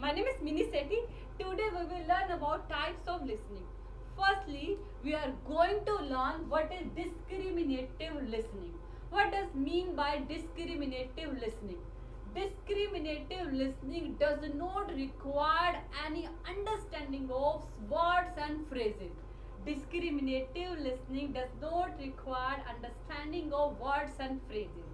My name is Mini Sethi. Today we will learn about types of listening. Firstly, we are going to learn what is discriminative listening. What does mean by discriminative listening? Discriminative listening does not require any understanding of words and phrases. Discriminative listening does not require understanding of words and phrases.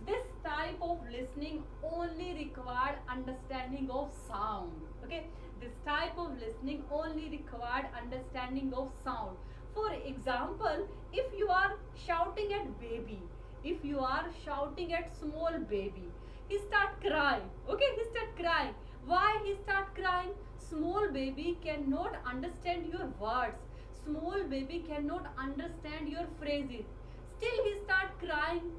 This type of listening only required understanding of sound. Okay, this type of listening only required understanding of sound. For example, if you are shouting at baby, if you are shouting at small baby, he start crying. Okay, he start crying. Why he start crying? Small baby cannot understand your words. Small baby cannot understand your phrases. Still he start crying.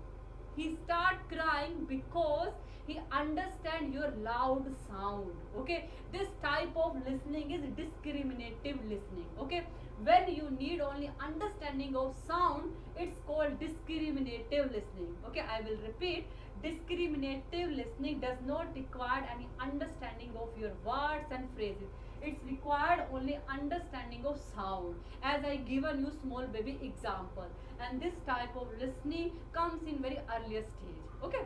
He start crying because he understand your loud sound. Okay, this type of listening is discriminative listening. Okay, when you need only understanding of sound, it's called discriminative listening. Okay, I will repeat. Discriminative listening does not require any understanding of your words and phrases. It's required only understanding of sound, as I given you small baby example. And this type of listening comes in very earlier stage. Okay,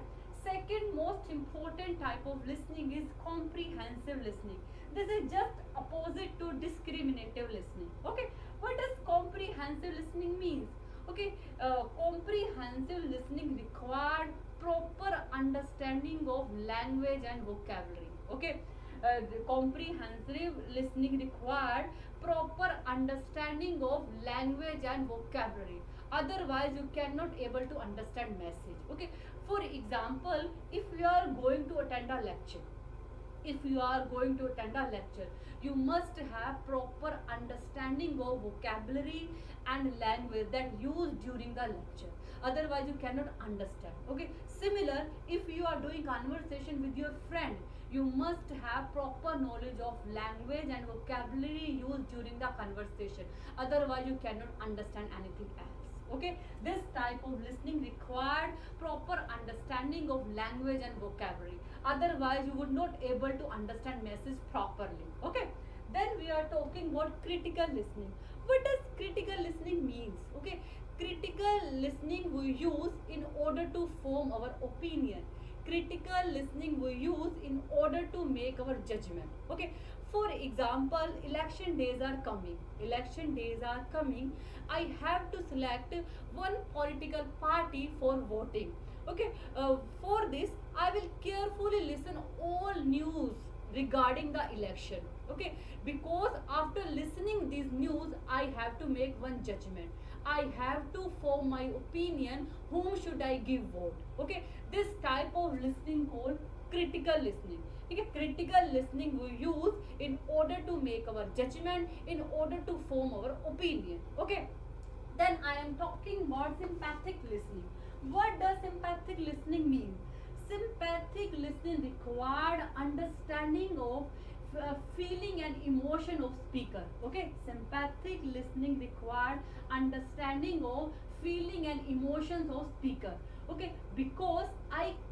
second most important type of listening is comprehensive listening. This is just opposite to discriminative listening. Okay, what does comprehensive listening means? Okay, comprehensive listening required proper understanding of language and vocabulary. Okay, the comprehensive listening required proper understanding of language and vocabulary. Otherwise you cannot able to understand message. Okay, for example, if you are going to attend a lecture, if you are going to attend a lecture, you must have proper understanding of vocabulary and language that used during the lecture. Otherwise you cannot understand. Okay, similar, if you are doing conversation with your friend, you must have proper knowledge of language and vocabulary used during the conversation. Otherwise you cannot understand anything else. Okay, this type of listening required proper understanding of language and vocabulary. Otherwise you would not able to understand message properly. Okay, then we are talking about critical listening. What does critical listening means? Okay, critical listening we use in order to form our opinion. Critical listening we use in order to make our judgment. Okay, for example, election days are coming. Election days are coming. I have to select one political party for voting. Okay, for this I will carefully listen all news regarding the election. Okay, because after listening these news I have to make one judgment. I have to form my opinion whom should I give vote. Okay, this type of listening called critical listening. Okay, critical listening we use in order to make our judgment, in order to form our opinion. Okay, then I am talking about sympathetic listening. What does sympathetic listening mean? Sympathetic listening required understanding of feeling and emotion of speaker. Okay, sympathetic listening required understanding of feeling and emotions of speaker. Okay, because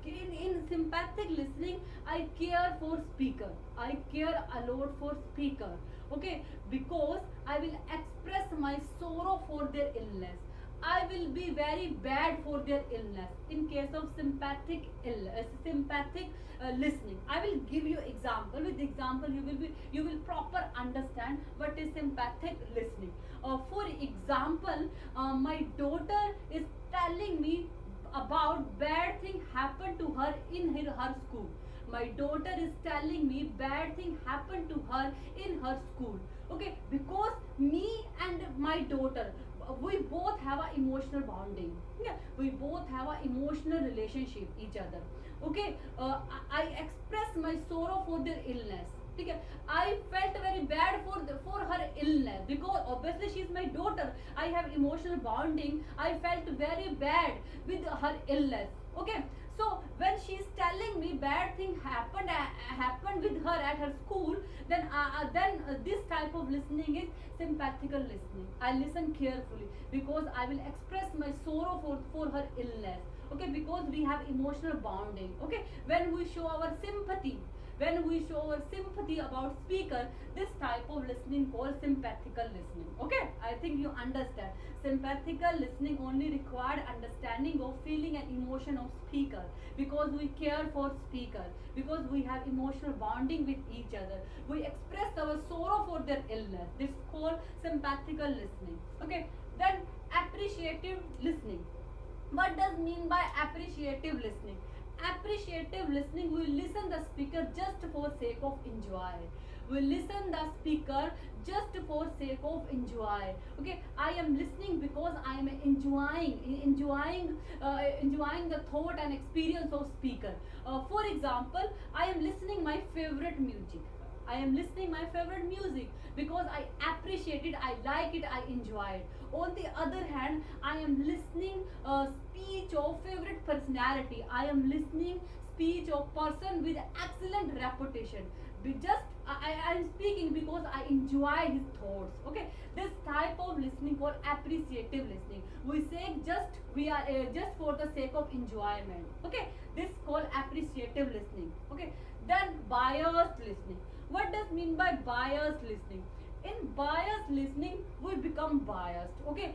in sympathetic listening I care for speaker, I care a lot for speaker. Okay, because I will express my sorrow for their illness, I will be very bad for their illness. In case of sympathetic illness, sympathetic listening, I will give you example. With example, you will proper understand what is sympathetic listening. For example, my daughter is telling me about bad thing happened to her in her school. My daughter is telling me bad thing happened to her in her school. Okay, because me and my daughter, we both have a emotional bonding. Yeah, we both have a emotional relationship each other. Okay, I express my sorrow for their illness. Okay, I felt very bad for her illness because obviously she is my daughter. I have emotional bonding. I felt very bad with her illness. Okay, so when she is telling me bad thing happened with her at her school, then this type of listening is sympathetical listening. I listen carefully because I will express my sorrow for her illness. Okay, because we have emotional bonding. Okay, when we show our sympathy, when we show our sympathy about speaker, this type of listening called sympathetical listening. Okay, I think you understand. Sympathetical listening only required understanding of feeling and emotion of speaker, because we care for speaker, because we have emotional bonding with each other, we express our sorrow for their illness. This is called sympathetical listening. Okay, then appreciative listening. What does mean by appreciative listening? Appreciative listening, we listen the speaker just for sake of enjoy. We listen the speaker just for sake of enjoy. Okay, I am listening because I am enjoying the thought and experience of speaker. For example, I am listening my favorite music. I am listening my favorite music because I appreciate it, I like it, I enjoy it. On the other hand, I am listening speech of favorite personality. I am listening speech of person with excellent reputation. I am speaking because I enjoy his thoughts. Okay, this type of listening called appreciative listening. We say just for the sake of enjoyment. Okay, this called appreciative listening. Okay, then biased listening. What does mean by biased listening? In biased listening, we become biased. Okay,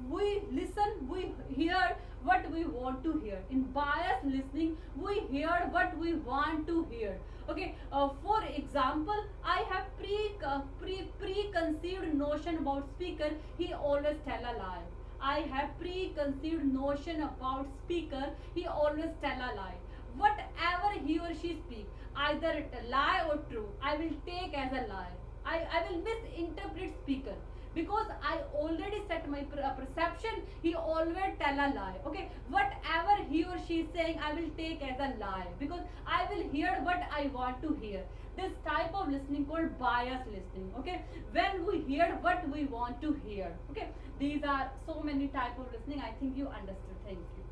we listen, we hear what we want to hear. In biased listening, we hear what we want to hear. Okay, for example, I have preconceived notion about speaker, he always tell a lie. I have preconceived notion about speaker, he always tell a lie. Whatever he or she speak, either it a lie or true, I will take as a lie. I will misinterpret speaker, because I already set my perception, he always tell a lie. Okay, whatever he or she is saying, I will take as a lie, because I will hear what I want to hear. This type of listening called bias listening. Okay, when we hear what we want to hear. Okay, these are so many type of listening. I think you understood. Thank you.